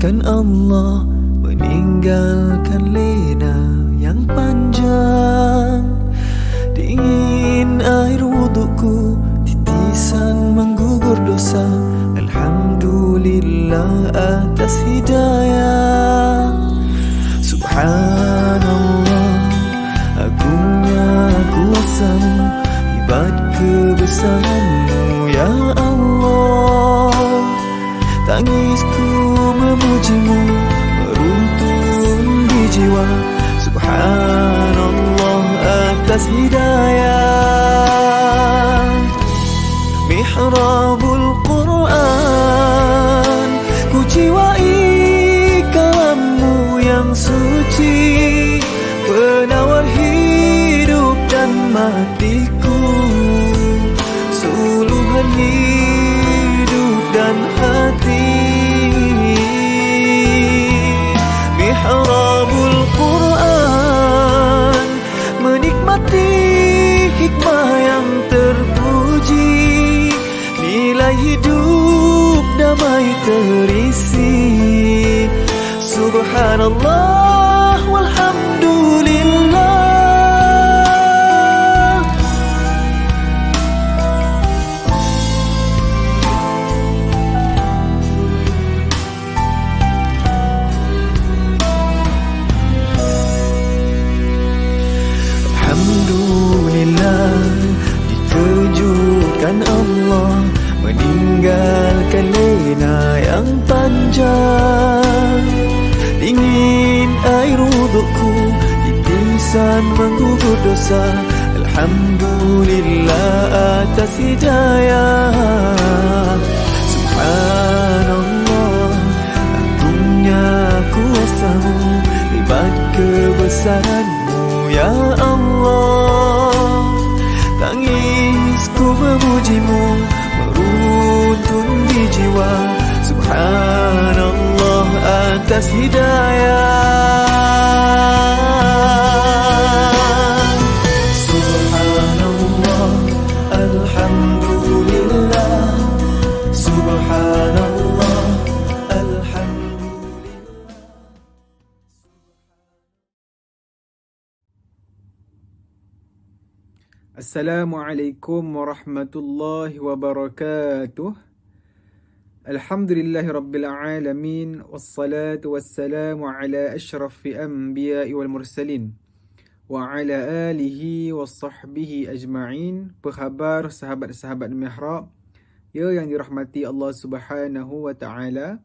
Kan Allah meninggalkan lena yang panjang. Dingin air wudukku, titisan menggugur dosa. Alhamdulillah atas hidayah. Subhanallah, agungnya kuasa-Mu, hebat kebesaran-Mu ya Allah. Tangisku memuji-Mu, meruntun di jiwa. Subhanallah atas hidayah. Mihrabul Quran, ku jiwai kalam-Mu yang suci, penawar hidup dan matiku, suluhan hidup dan hati. Mihrabul Quran, menikmati hikmah yang terpuji, nilai hidup damai terisi. Subhanallah walhamdulillah. Alhamdulillah, dikejutkan Allah meninggalkan lena yang panjang. Dingin air wudukku, titisan menggugur dosa. Alhamdulillah atas hidayah. Subhanallah, agungnya kuasa-Mu, hebat kebesaran-Mu ya Allah. Tangisku memuji-Mu, meruntun di jiwa. Subhanallah atas hidayah. Subhanallah, alhamdulillah. Subhanallah, alhamdulillah. Assalamualaikum warahmatullahi wabarakatuh. Alhamdulillahirabbil alamin, wassalatu wassalamu ala asyrafil anbiya'i wal mursalin wa ala alihi washabbihi ajma'in. Apa khabar sahabat-sahabat Mihrab ya yang dirahmati Allah Subhanahu wa taala?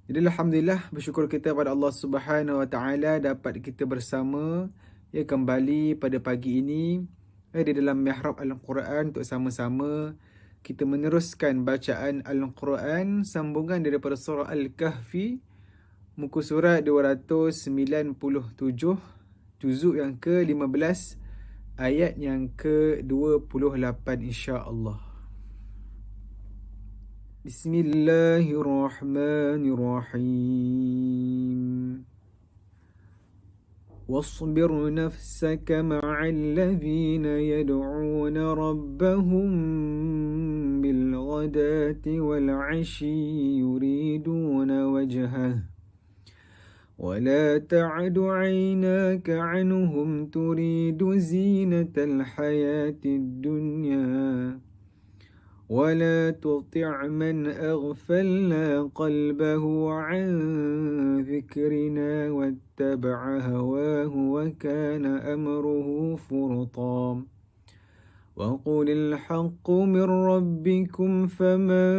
Jadi alhamdulillah, bersyukur kita pada Allah Subhanahu wa taala dapat kita bersama ya kembali pada pagi ini di dalam Mihrab Al-Quran untuk sama-sama kita meneruskan bacaan Al-Quran sambungan daripada surah Al-Kahfi, muka surat 297, juzuk yang ke-15, ayat yang ke-28 insya-Allah. Bismillahirrahmanirrahim. واصبر نفسك مع الذين يدعون ربهم بالغداة والعشي يريدون وجهه ولا تعد عيناك عنهم تريد زينة الحياة الدنيا ولا تطع من أغفلنا قلبه عن ذكرنا واتبع هواه وكان أمره فرطا وقل الحق من ربكم فمن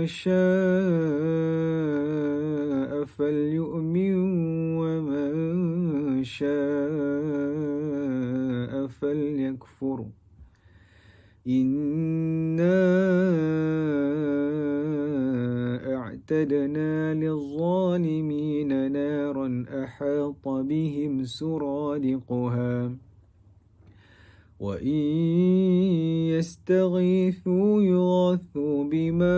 شاء فليؤمن ومن شاء فليكفر إنا أعتدنا للظالمين نارا أحاط بهم سرادقها وإن يستغيثوا يغاثوا بماء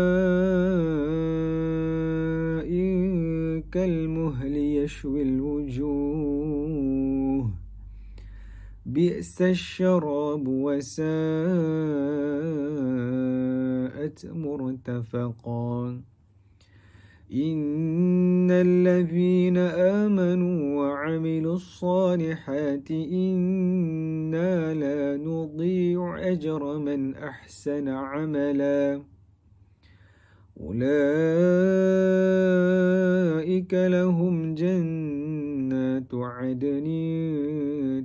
كالمهل يشوي الوجوه بئس الشراب وساءت مرتفقا إن الذين آمنوا وعملوا الصالحات إنا لا نضيع أجر من أحسن عملا أولئك لهم جنات عدن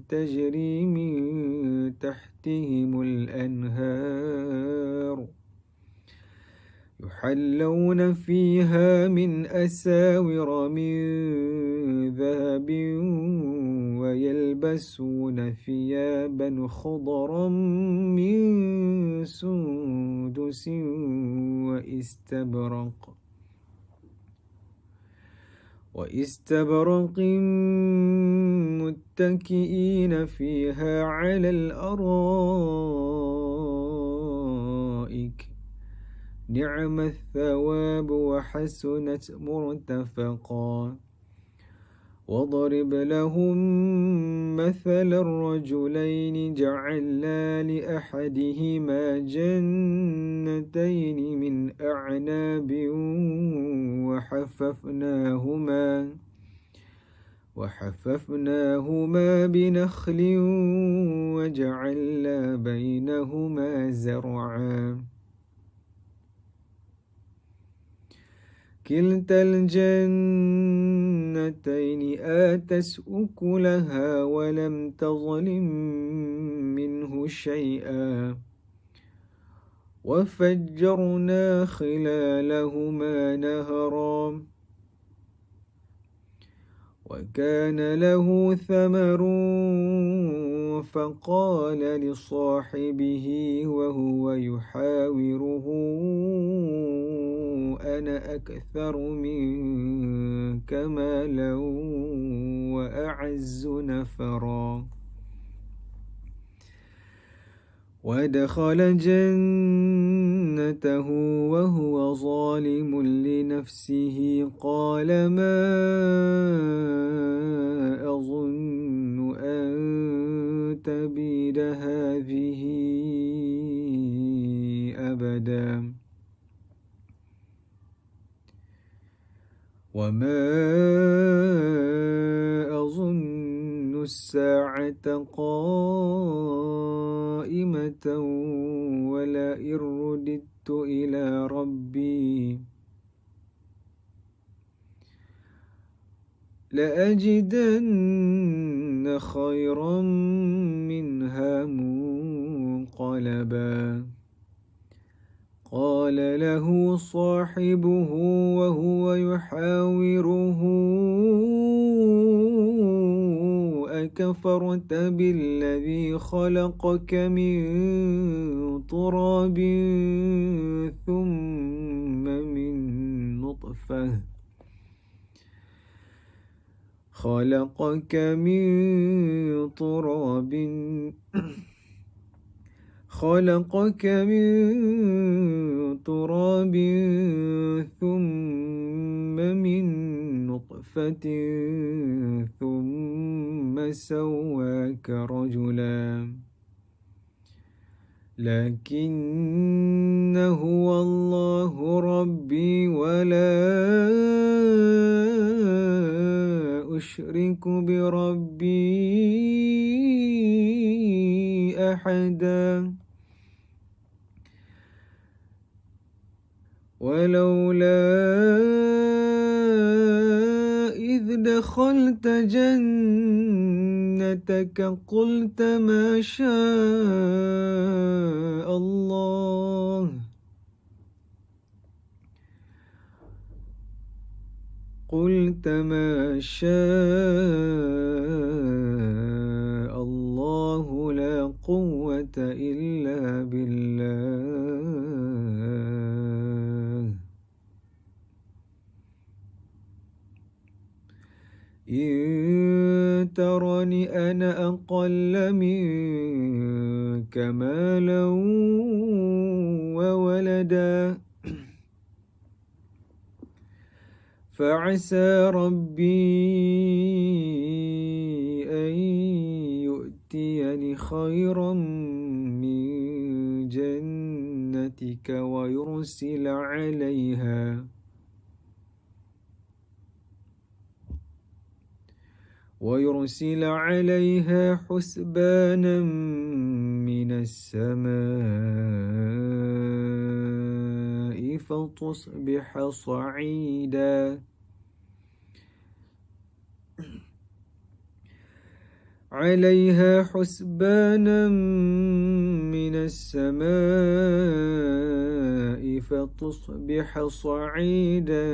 تجري من تحتهم الأنهار يحلون فيها من أساور من ذهب ويلبسون ثيابا خضرا من سندس وإستبرق متكئين فيها على الأرائك نعم الثواب وحسنت مرتفقا واضرب لهم مثل الرجلين جعلنا لأحدهما جنتين من أعناب وحففناهما بنخل وجعلنا بينهما زرعا كلتا الجنتين آتت أكلها ولم تظلم منه شيئا وفجرنا خلالهما نهرا وكان له ثمر فقال لصاحبه وهو يحاوره أنا أكثر منك مالا وأعز نفرا ودخل جنته وهو ظالم لنفسه قال ما أظن أن تبيد هذه أبدا وما أظن الساعة قائمة ولئن رددت إلى ربي لأجدن خيرا منها منقلبا قال له صاحبه وهو يحاوره أكفرت بالذي خلقك من تراب ثم من نطفة خلقك من تراب ثم من نطفة ثم سواك رجلا لكن هو الله ربي ولا أشرك بربي أحدا ولولا إذ دخلت جنتك قلت ما شاء الله لا قوة إلا بالله إن ترني أنا أقل منك مالا وولدا فعسى ربي أن يؤتيني خيرا من جنتك ويرسل عليها ويرسل عليها حسبانا من السماء فتصبح صعيدا عليها حسبانا من السماء فتصبح صعيدا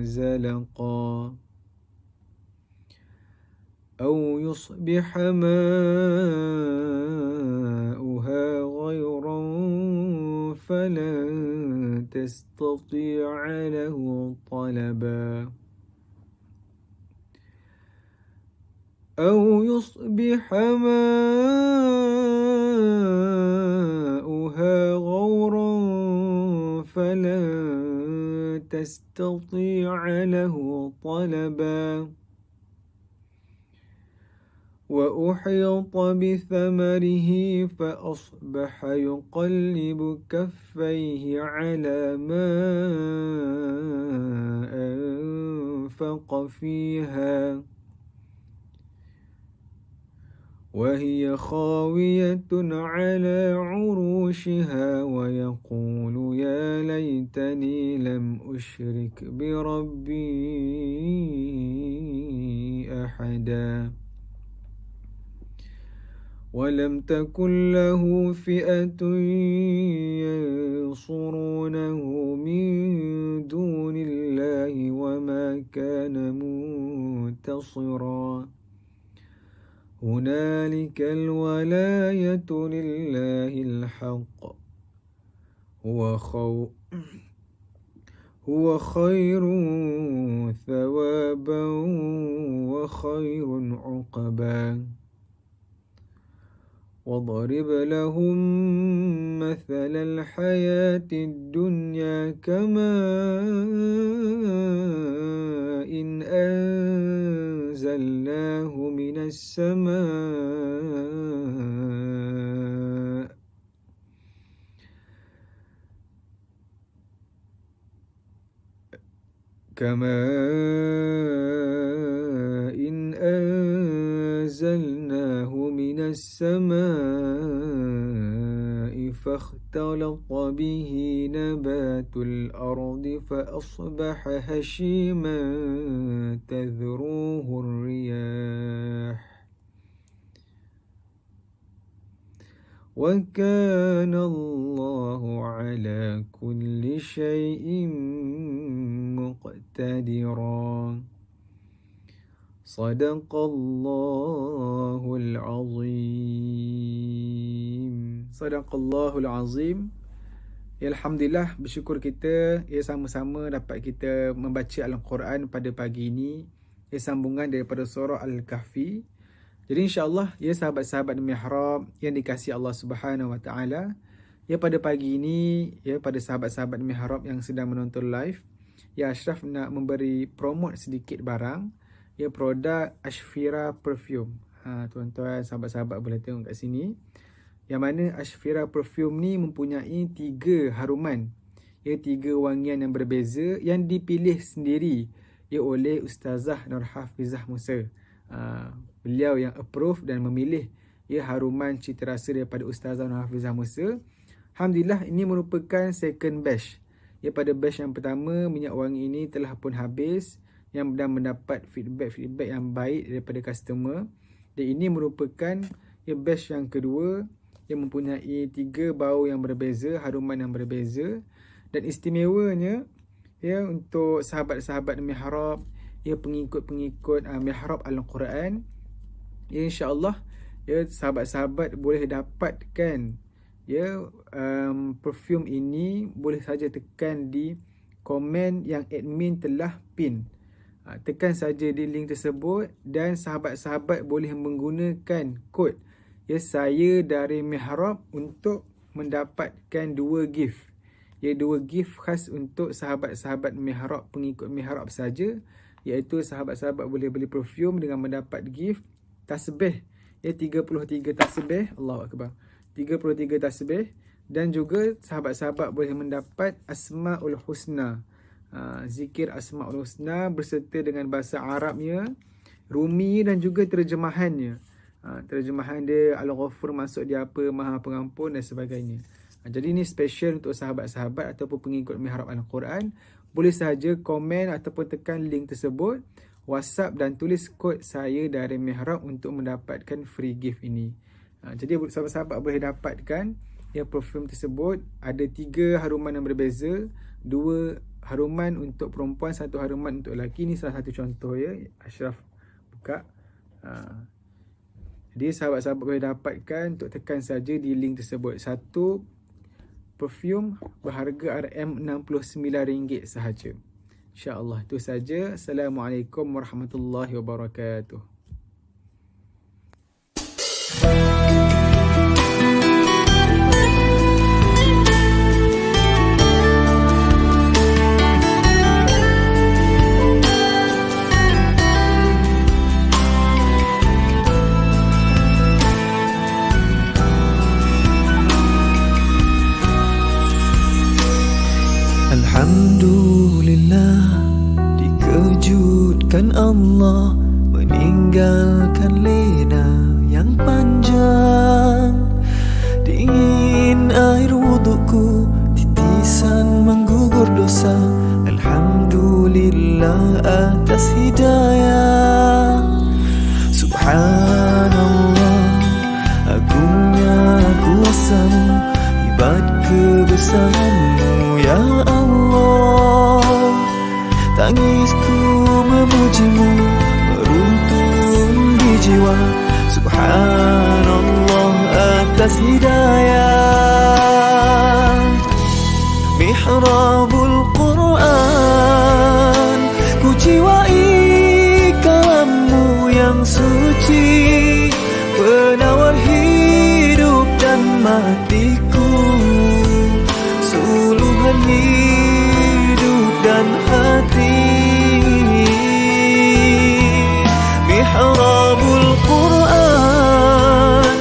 زلقا أو يصبح ماؤها غيرا فلن تستطيع له طلبا أو يصبح ماؤها غورا فلن تستطيع له طلبا وأحيط بثمره فأصبح يقلب كفيه على ما أنفق فيها وهي خاوية على عروشها ويقول يا ليتني لم أشرك بربي أحدا ولم تكن له فئة ينصرونه من دون الله وما كان منتصرا هنالك الولاية لله الحق هو خير ثوابا وخير عقبا واضرب لهم مثل الحياة الدنيا كماء إن أنزلناه من السماء فاختلط به نبات الأرض فأصبح هشيما تذروه الرياح وكان الله على كل شيء مقتدرا صدق الله العظيم. صدق الله العظيم. Alhamdulillah, bersyukur kita sama-sama dapat kita membaca Al-Quran pada pagi ini. Sambungan daripada surah Al-Kahfi. Jadi insya-Allah sahabat-sahabat Mihrab yang dikasihi Allah Subhanahu Wa Taala, pada pagi ini pada sahabat-sahabat Mihrab yang sedang menonton live, Ashraf nak memberi promote sedikit barang, produk Ashfira Perfume. Tuan-tuan sahabat-sahabat boleh tengok kat sini. Yang mana Ashfira Perfume ni mempunyai 3 haruman. 3 wangian yang berbeza yang dipilih sendiri oleh Ustazah Nurhafizah Musa. Beliau yang approve dan memilih haruman cita rasa daripada Ustazah Nurhafizah Musa. Alhamdulillah, ini merupakan second batch. Pada batch yang pertama, minyak wangi ini telah pun habis yang dan mendapat feedback yang baik daripada customer. Dan ini merupakan batch yang kedua yang mempunyai 3 bau yang berbeza, haruman yang berbeza. Dan istimewanya untuk sahabat-sahabat Mihrab, pengikut-pengikut Mihrab Al-Quran, insya-Allah sahabat-sahabat boleh dapatkan perfume ini. Boleh saja tekan di komen yang admin telah pin. Tekan saja di link tersebut dan sahabat-sahabat boleh menggunakan kod saya dari Mihrab untuk mendapatkan 2 gift. 2 gift khas untuk sahabat-sahabat Mihrab, pengikut Mihrab saja, iaitu sahabat-sahabat boleh beli perfume dengan mendapat gift tasbih 33 tasbih, Allahu Akbar, 33 tasbih, dan juga sahabat-sahabat boleh mendapat Asmaul Husna, zikir Asmaul Husna berserta dengan bahasa Arabnya Rumi dan juga terjemahannya. Terjemahan dia Al-Ghafur maksud dia apa, Maha Pengampun dan sebagainya. Jadi ni special untuk sahabat-sahabat ataupun pengikut Mihrab Al-Quran. Boleh sahaja komen ataupun tekan link tersebut, WhatsApp dan tulis kod saya dari Mihrab untuk mendapatkan free gift ini. Jadi sahabat-sahabat boleh dapatkan perfume tersebut. Ada 3 haruman yang berbeza, 2 haruman untuk perempuan, 1 haruman untuk lelaki. Ini salah satu contoh ya. Ashraf buka. Jadi sahabat-sahabat boleh dapatkan untuk tekan saja di link tersebut. Satu perfume berharga RM69 sahaja. InsyaAllah itu saja. Assalamualaikum warahmatullahi wabarakatuh. Alhamdulillah, dikejutkan Allah meninggalkan lena yang panjang. Dingin air wudukku, titisan menggugur dosa. Alhamdulillah atas hidayah. Subhanallah, agungnya kuasamu, hebat kebesaranmu ya Allah. Tangisku memujimu, meruntuh di jiwa. Subhanallah atas hidayah. Mihrabul Quran, ku jiwai kalammu yang suci, penawar hidup dan matiku, suluhan hidup dan hati. Mihrabul Quran,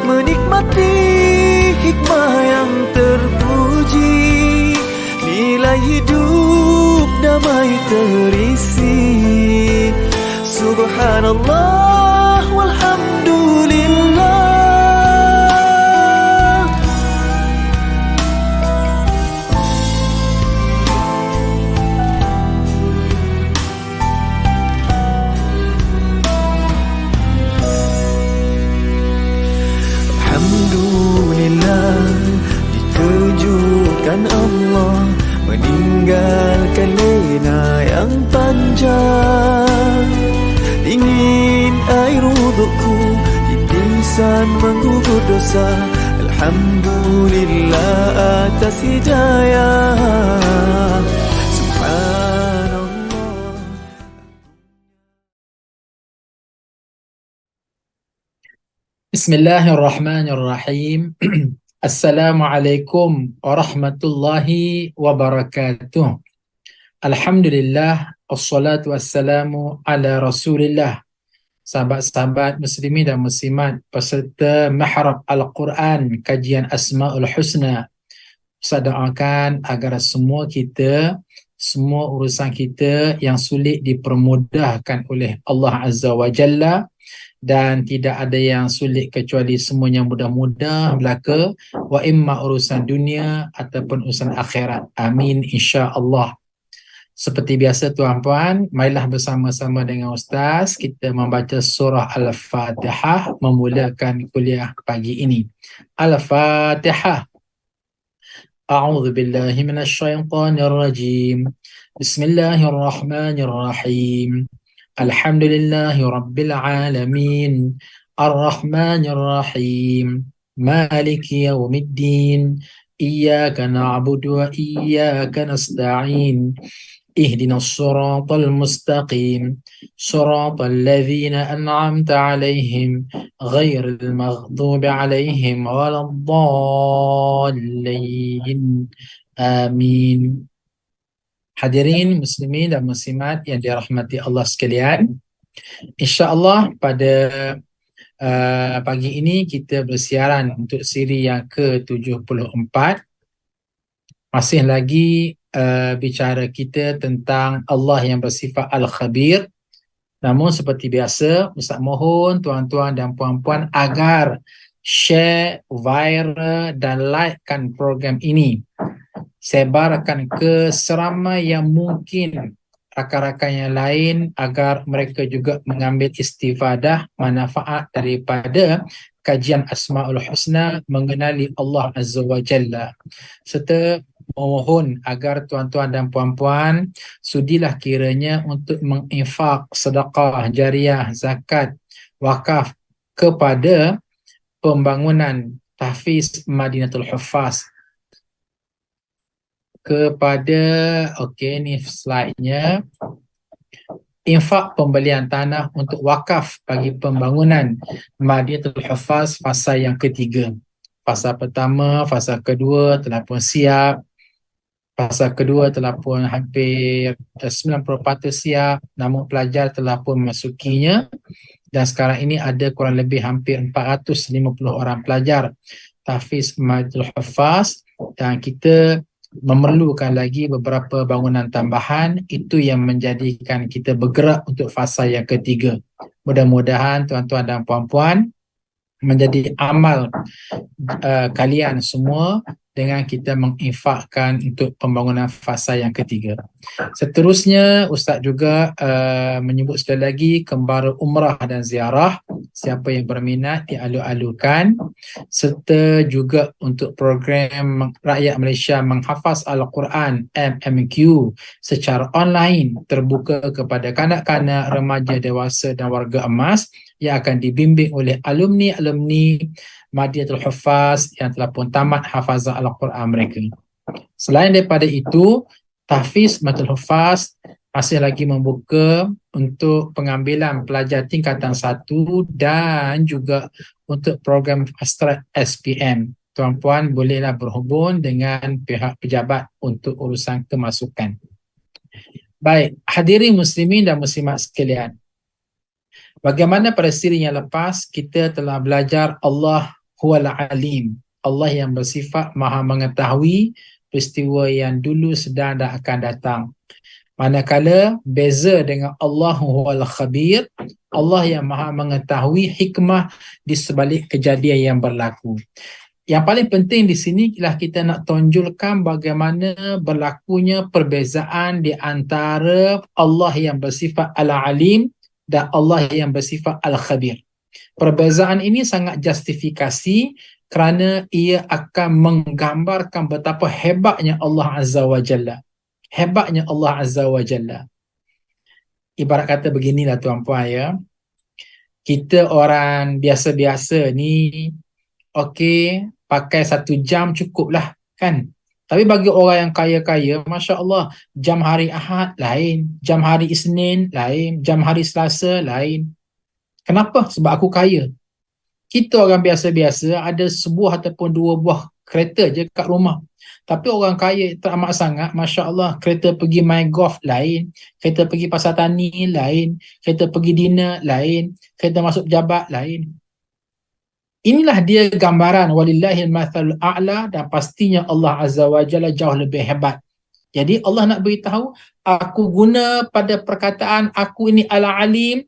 menikmati hikmah yang terpuji, nilai hidup damai terisi. Subhanallah walhamdulillah. Alhamdulillah, dikejutkan Allah meninggalkan lena yang panjang. Dingin air wudukku, titisan menggugur dosa. Alhamdulillah atas hidayah. Subhanallah. Bismillahirrahmanirrahim. Assalamualaikum warahmatullahi wabarakatuh. Alhamdulillah, wassalatu wassalamu ala rasulillah. Sahabat-sahabat muslimin dan muslimat peserta Mihrab Al-Quran kajian Asma'ul Husna, saya doakan agar semua urusan kita yang sulit dipermudahkan oleh Allah Azza wa Jalla, dan tidak ada yang sulit kecuali semuanya mudah-mudah belaka, wa imma urusan dunia ataupun urusan akhirat. Amin insya-Allah. Seperti biasa tuan-puan, marilah bersama-sama dengan Ustaz kita membaca surah Al-Fatihah memulakan kuliah pagi ini. Al-Fatihah. A'udzu billahi minasyaitonir rajim. Bismillahirrahmanirrahim. Alhamdulillahi rabbil alamin. Ar-Rahmanir Rahim. Maliki yaumiddin. Iyyaka na'budu wa iyyaka nasta'in. Ihdinas siratal mustaqim. Siratal ladzina an'amta 'alaihim ghairil maghdubi 'alaihim waladdallin. Amin. Hadirin muslimin dan muslimat yang dirahmati Allah sekalian, insya-Allah pada pagi ini kita bersiaran untuk siri yang ke-74. Masih lagi bicara kita tentang Allah yang bersifat Al-Khabir, Namun seperti biasa, Ustaz mohon tuan-tuan dan puan-puan agar share, viral dan likekan program ini. Sebarkan ke seramai yang mungkin rakan-rakan yang lain agar mereka juga mengambil istifadah, manfaat daripada kajian Asmaul Husna, mengenali Allah Azza wa Jalla. Serta mohon agar tuan-tuan dan puan-puan sudilah kiranya untuk menginfak sedekah jariah, zakat, wakaf kepada pembangunan tahfiz Madinatul Huffaz, kepada, okey ni slide-nya, infak pembelian tanah untuk wakaf bagi pembangunan Madinatul Huffaz fasa yang ketiga. Fasa pertama, fasa kedua telah pun siap. Fasa kedua telah pun hampir 90% siap, namun pelajar telah pun memasukinya, dan sekarang ini ada kurang lebih hampir 450 orang pelajar tahfiz Madinatul Huffaz, dan kita memerlukan lagi beberapa bangunan tambahan. Itu yang menjadikan kita bergerak untuk fasa yang ketiga. Mudah-mudahan tuan-tuan dan puan-puan menjadi amal kalian semua dengan kita menginfakkan untuk pembangunan fasa yang ketiga. Seterusnya, Ustaz juga menyebut sekali lagi kembara umrah dan ziarah. Siapa yang berminat dialu-alukan, serta juga untuk program rakyat Malaysia menghafaz Al-Quran MMQ secara online terbuka kepada kanak-kanak, remaja, dewasa dan warga emas yang akan dibimbing oleh alumni-alumni Madinatul Huffaz yang telah pun tamat hafazan Al-Quran mereka. Selain daripada itu, tahfiz Madinatul Huffaz masih lagi membuka untuk pengambilan pelajar tingkatan 1 dan juga untuk program fast track SPM. Tuan-puan bolehlah berhubung dengan pihak pejabat untuk urusan kemasukan. Baik, hadirin muslimin dan muslimat sekalian. Bagaimana pada siri yang lepas kita telah belajar Allah Huwal Alim, Allah yang bersifat maha mengetahui peristiwa yang dulu, sedang dan akan datang. Manakala beza dengan Allah Huwal Khabir, Allah yang maha mengetahui hikmah di sebalik kejadian yang berlaku. Yang paling penting di sini ialah kita nak tonjolkan bagaimana berlakunya perbezaan di antara Allah yang bersifat Al-Alim dan Allah yang bersifat Al-Khabir. Perbezaan ini sangat justifikasi kerana ia akan menggambarkan betapa hebatnya Allah Azza wa Jalla. Hebatnya Allah Azza wa Jalla. Ibarat kata beginilah tuan-puan ya. Kita orang biasa-biasa ni, okey, pakai 1 jam cukuplah kan. Tapi bagi orang yang kaya-kaya, Masya Allah, jam hari Ahad lain, jam hari Isnin lain, jam hari Selasa lain. Kenapa? Sebab aku kaya. Kita orang biasa-biasa ada sebuah ataupun 2 buah kereta je kat rumah. Tapi orang kaya teramat sangat, Masya Allah, kereta pergi main golf lain, kereta pergi pasar tani lain, kereta pergi dinner lain, kereta masuk pejabat lain. Inilah dia gambaran walillahil mathalul a'la, dan pastinya Allah Azza wa Jalla jauh lebih hebat. Jadi Allah nak beritahu, aku guna pada perkataan aku ini Al-Alim,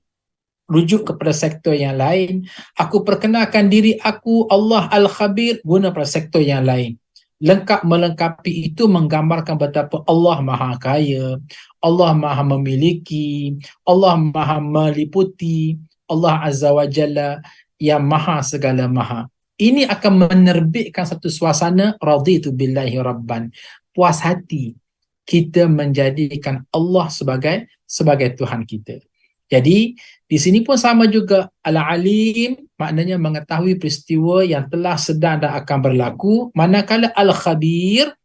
rujuk kepada sektor yang lain. Aku perkenalkan diri aku Allah Al-Khabir, guna pada sektor yang lain. Lengkap melengkapi itu menggambarkan betapa Allah maha kaya, Allah maha memiliki, Allah maha meliputi, Allah Azza wa Jalla yang maha segala maha. Ini akan menerbitkan satu suasana raditu billahi rabban, puas hati kita menjadikan Allah sebagai Tuhan kita. Jadi di sini pun sama juga, Al-Alim maknanya mengetahui peristiwa yang telah, sedang dan akan berlaku. Manakala Al-Khabir,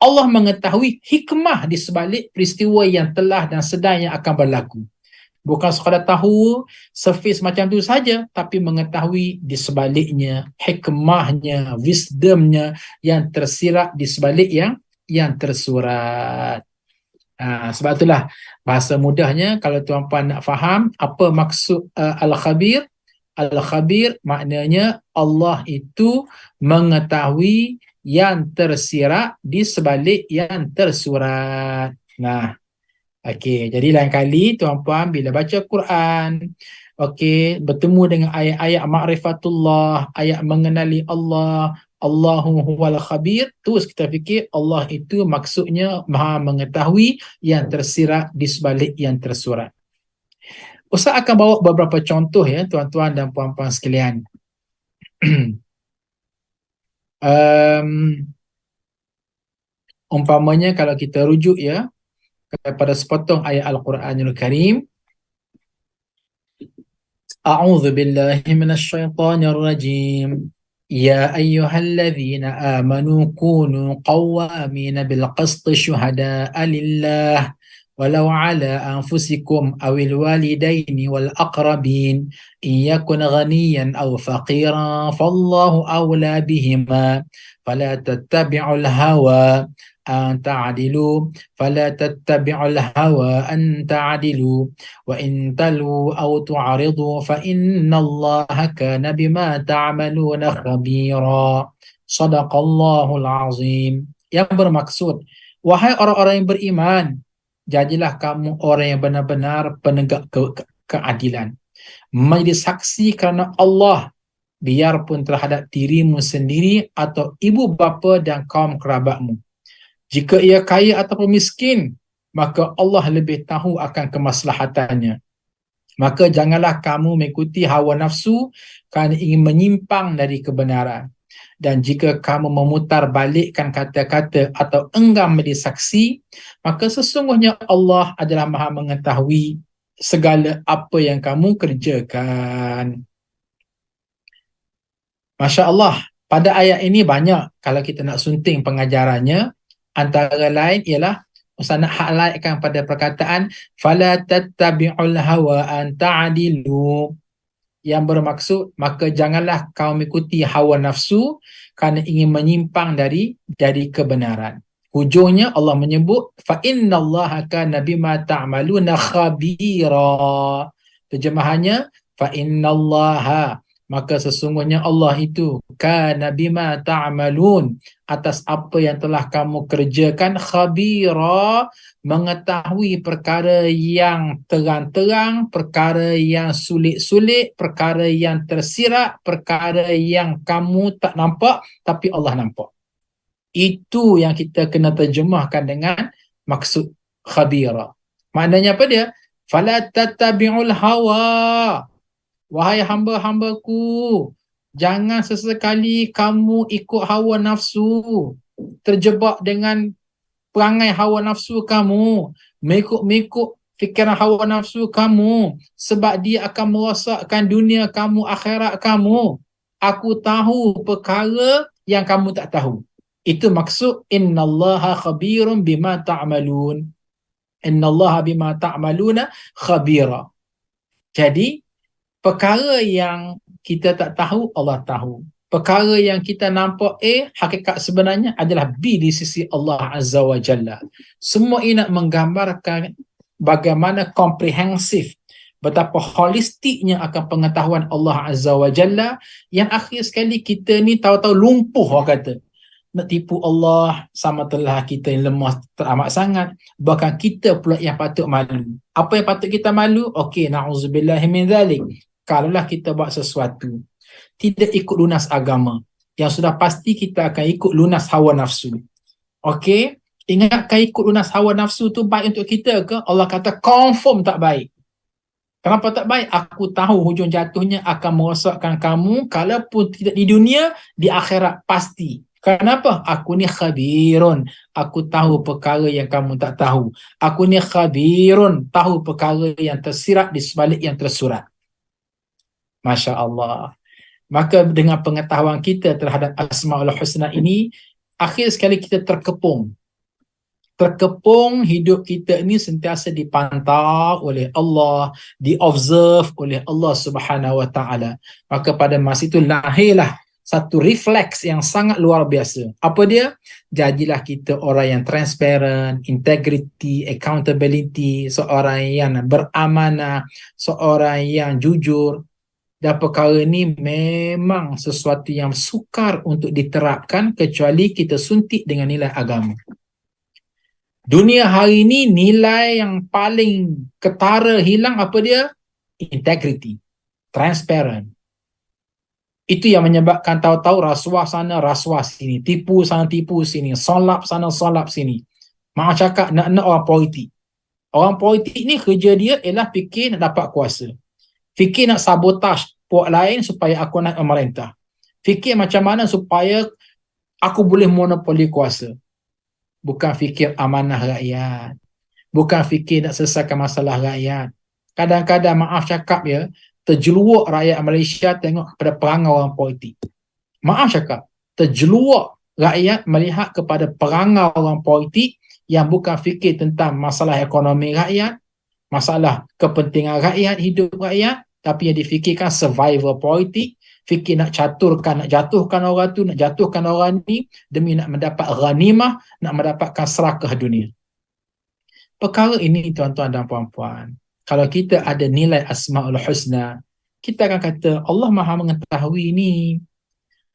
Allah mengetahui hikmah di sebalik peristiwa yang telah dan sedang yang akan berlaku. Bukan sekadar tahu surface macam tu saja, tapi mengetahui di sebaliknya, hikmahnya, wisdomnya yang tersirat di sebalik yang tersurat. Sebab itulah bahasa mudahnya, kalau tuan-puan nak faham apa maksud Al-Khabir, Al-Khabir maknanya Allah itu mengetahui yang tersirat di sebalik yang tersurat. Nah, Okey, jadi lain kali tuan-puan bila baca Quran, okey, bertemu dengan ayat-ayat ma'rifatullah, ayat mengenali Allah, Allahu huwal khabir, terus kita fikir Allah itu maksudnya Maha mengetahui yang tersirat di sebalik yang tersurat. Ustaz akan bawa beberapa contoh ya tuan-tuan dan puan-puan sekalian. um, umpamanya kalau kita rujuk ya kepada sepotong ayat Al-Quranul Karim, A'udzu billahi minasyaitonir rajim. Ya ayyuhalladzina amanu kunu qawwamina bil qisti syuhada'a lillah walau ala anfusikum awil walidaini wal aqrabin in yakun ghaniyan aw faqiran fallahu awla bihima fala tattabi'ul hawa an ta'dilu fala tattabi'ul hawa an ta'dilu wa in talu aw tu'ridu fa innallaha kana bima ta'maluna khabira. Shadaqallahul azim. Yang bermaksud, wahai orang-orang yang beriman, jadilah kamu orang yang benar-benar penegak keadilan, menjadi saksi kerana Allah, biarpun terhadap dirimu sendiri atau ibu bapa dan kaum kerabatmu. Jika ia kaya ataupun miskin, maka Allah lebih tahu akan kemaslahatannya. Maka janganlah kamu mengikuti hawa nafsu kerana ingin menyimpang dari kebenaran. Dan jika kamu memutarbalikkan kata-kata atau enggan menjadi saksi, maka sesungguhnya Allah adalah Maha mengetahui segala apa yang kamu kerjakan. Masya Allah, pada ayat ini banyak kalau kita nak sunting pengajarannya. Antara lain ialah Ustaz nak highlightkan pada perkataan fala tattabi'ul hawa an ta'dilu, yang bermaksud maka janganlah kau mengikuti hawa nafsu kerana ingin menyimpang dari kebenaran. Hujungnya Allah menyebut fa innallaha kana bima ta'maluna khabira. Terjemahannya fa innallaha, maka sesungguhnya Allah itu kana bima ta'malun, atas apa yang telah kamu kerjakan, khabira, mengetahui perkara yang terang-terang, perkara yang sulit-sulit, perkara yang tersirat, perkara yang kamu tak nampak tapi Allah nampak. Itu yang kita kena terjemahkan dengan maksud khabira. Maknanya apa dia? Fala tattabi'ul hawa. Wahai hamba-hambaku, jangan sesekali kamu ikut hawa nafsu, terjebak dengan perangai hawa nafsu kamu, mengikut fikiran hawa nafsu kamu, sebab dia akan merosakkan dunia kamu, akhirat kamu. Aku tahu perkara yang kamu tak tahu. Itu maksud innallaha khabirun bima ta'malun. Innallaha bima ta'maluna khabira. Jadi perkara yang kita tak tahu, Allah tahu. Perkara yang kita nampak hakikat sebenarnya adalah B di sisi Allah Azza wa Jalla. Semua ini nak menggambarkan bagaimana komprehensif, betapa holistiknya akan pengetahuan Allah Azza wa Jalla, yang akhir sekali kita ni tahu-tahu lumpuh, orang kata. Nak tipu Allah sama telah kita yang lemah teramat sangat. Bahkan kita pula yang patut malu. Apa yang patut kita malu? Okey, na'udzubillahi min zalik. Kalaulah kita buat sesuatu tidak ikut lunas agama, yang sudah pasti kita akan ikut lunas hawa nafsu. Okey, ingatkan ikut lunas hawa nafsu tu baik untuk kita ke? Allah kata confirm tak baik. Kenapa tak baik? Aku tahu hujung jatuhnya akan merosakkan kamu, kalaupun tidak di dunia, di akhirat pasti. Kenapa? Aku ni khabirun. Aku tahu perkara yang kamu tak tahu. Aku ni khabirun, tahu perkara yang tersirat di sebalik yang tersurat. Masya Allah. Maka dengan pengetahuan kita terhadap Asma'ul Husna ini, akhir sekali kita terkepung. Terkepung, hidup kita ini sentiasa dipantau oleh Allah, di-observe oleh Allah Subhanahu Wa Ta'ala. Maka pada masa itu lahirlah satu refleks yang sangat luar biasa. Apa dia? Jadilah kita orang yang transparent, integrity, accountability, seorang yang beramanah, seorang yang jujur. Dan perkara ni memang sesuatu yang sukar untuk diterapkan kecuali kita suntik dengan nilai agama. Dunia hari ini nilai yang paling ketara hilang apa dia? Integrity, transparent. Itu yang menyebabkan tahu-tahu rasuah sana, rasuah sini, tipu sana, tipu sini, solap sana, solap sini. Maaf cakap, nak orang politik. Orang politik ni kerja dia ialah fikir nak dapat kuasa. Fikir nak sabotaj puak lain supaya aku naik pemerintah. Fikir macam mana supaya aku boleh monopoli kuasa. Bukan fikir amanah rakyat. Bukan fikir nak selesaikan masalah rakyat. Kadang-kadang maaf cakap ya, terjeluak rakyat Malaysia tengok kepada perangai orang politik. Maaf cakap, terjeluak rakyat melihat kepada perangai orang politik yang bukan fikir tentang masalah ekonomi rakyat, masalah kepentingan rakyat, hidup rakyat, tapi yang difikirkan survival politik, fikir nak caturkan, nak jatuhkan orang tu, nak jatuhkan orang ni demi nak mendapat ghanimah, nak mendapatkan serakah dunia. Perkara ini tuan-tuan dan puan-puan, kalau kita ada nilai Asma'ul Husna, kita akan kata Allah Maha mengetahui ni.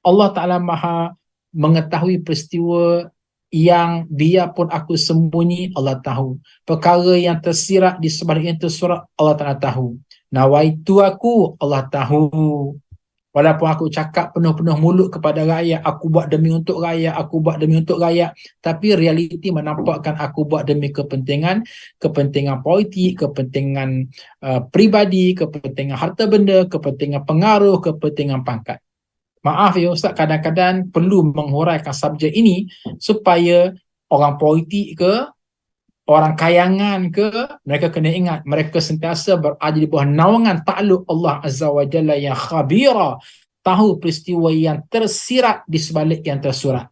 Allah Ta'ala Maha mengetahui peristiwa yang biarpun aku sembunyi, Allah tahu. Perkara yang tersirat di sebalik yang tersurat, Allah Ta'ala tahu. Nawaitu aku, Allah tahu. Walaupun aku cakap penuh-penuh mulut kepada rakyat, aku buat demi untuk rakyat, aku buat demi untuk rakyat, tapi realiti menampakkan aku buat demi kepentingan politik, kepentingan pribadi, kepentingan harta benda, kepentingan pengaruh, kepentingan pangkat. Maaf ya Ustaz, kadang-kadang perlu menghuraikan subjek ini supaya orang politik ke, orang kayangan ke, mereka kena ingat mereka sentiasa berada di bawah naungan takluk Allah Azza wa Jalla yang khabira, tahu peristiwa yang tersirat di sebalik yang tersurat.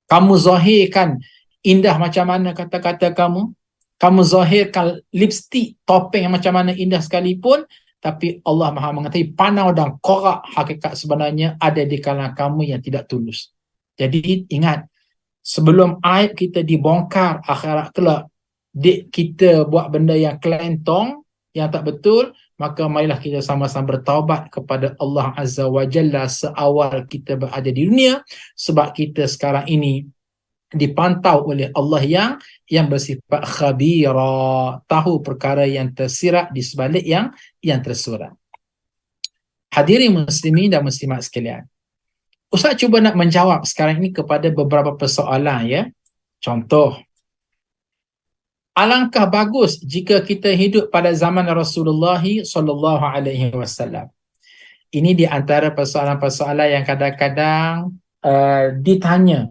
Kamu zahirkan indah macam mana kata-kata kamu zahirkan lipstick, topeng yang macam mana indah sekalipun, tapi Allah Maha mengetahui panau dan korak hakikat sebenarnya ada di kalangan kamu yang tidak tulus. Jadi ingat, sebelum aib kita dibongkar akhirat kelak, kita buat benda yang kelentong, yang tak betul, maka marilah kita sama-sama bertaubat kepada Allah Azza wa Jalla seawal kita berada di dunia, sebab kita sekarang ini dipantau oleh Allah yang bersifat khabira, tahu perkara yang tersirat di sebalik yang tersurat. Hadirin muslimin dan muslimat sekalian, Ustaz cuba nak menjawab sekarang ini kepada beberapa persoalan ya. Contoh, alangkah bagus jika kita hidup pada zaman Rasulullah sallallahu alaihi wasallam. Ini di antara persoalan-persoalan yang kadang-kadang ditanya.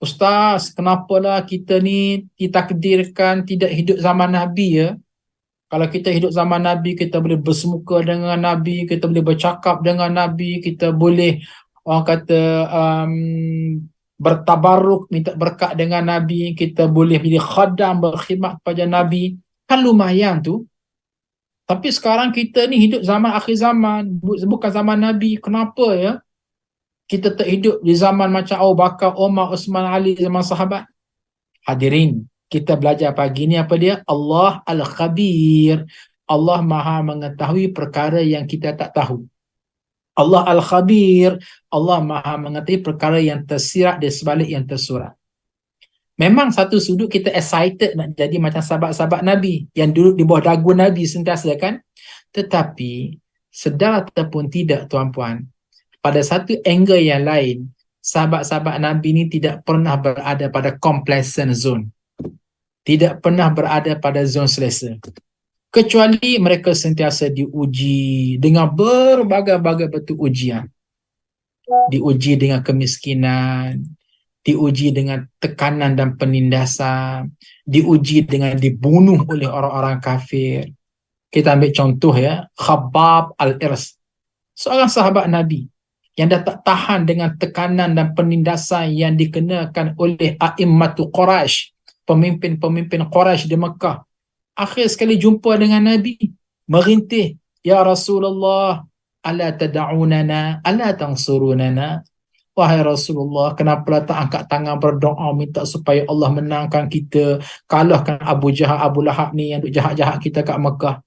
Ustaz, kenapalah kita ni ditakdirkan tidak hidup zaman Nabi ya? Kalau kita hidup zaman Nabi, kita boleh bersemuka dengan Nabi, kita boleh bercakap dengan Nabi, kita boleh orang kata bertabarruk, minta berkat dengan Nabi, kita boleh jadi khadam, berkhidmat kepada Nabi. Kan lumayan tu. Tapi sekarang kita ni hidup zaman akhir zaman, bukan zaman Nabi. Kenapa ya? Kita tak hidup di zaman macam Abu Bakar, Umar, Osman, Ali, zaman sahabat. Hadirin, kita belajar pagi ni apa dia? Allah Al-Khabir. Allah Maha mengetahui perkara yang kita tak tahu. Allah Al-Khabir. Allah Maha mengetahui perkara yang tersirat di sebalik yang tersurat. Memang satu sudut kita excited nak jadi macam sahabat-sahabat Nabi yang duduk di bawah dagu Nabi sentiasa kan? Tetapi sedar ataupun tidak tuan-puan, pada satu angle yang lain, sahabat-sahabat Nabi ni tidak pernah berada pada complacent zone. Tidak pernah berada pada zon selesa. Kecuali mereka sentiasa diuji dengan berbagai-bagai bentuk ujian. Diuji dengan kemiskinan, diuji dengan tekanan dan penindasan, diuji dengan dibunuh oleh orang-orang kafir. Kita ambil contoh ya, Khabbab Al-Irs, seorang sahabat Nabi yang dah tak tahan dengan tekanan dan penindasan yang dikenakan oleh A'immatu Quraisy, pemimpin-pemimpin Quraisy di Mekah. Akhir sekali jumpa dengan Nabi, merintih, "Ya Rasulullah, ala tad'unana, ala tansurunana?" Wahai Rasulullah, kenapa tak angkat tangan berdoa minta supaya Allah menangkan kita, kalahkan Abu Jahal, Abu Lahab ni yang duk jahat-jahat kita kat Mekah.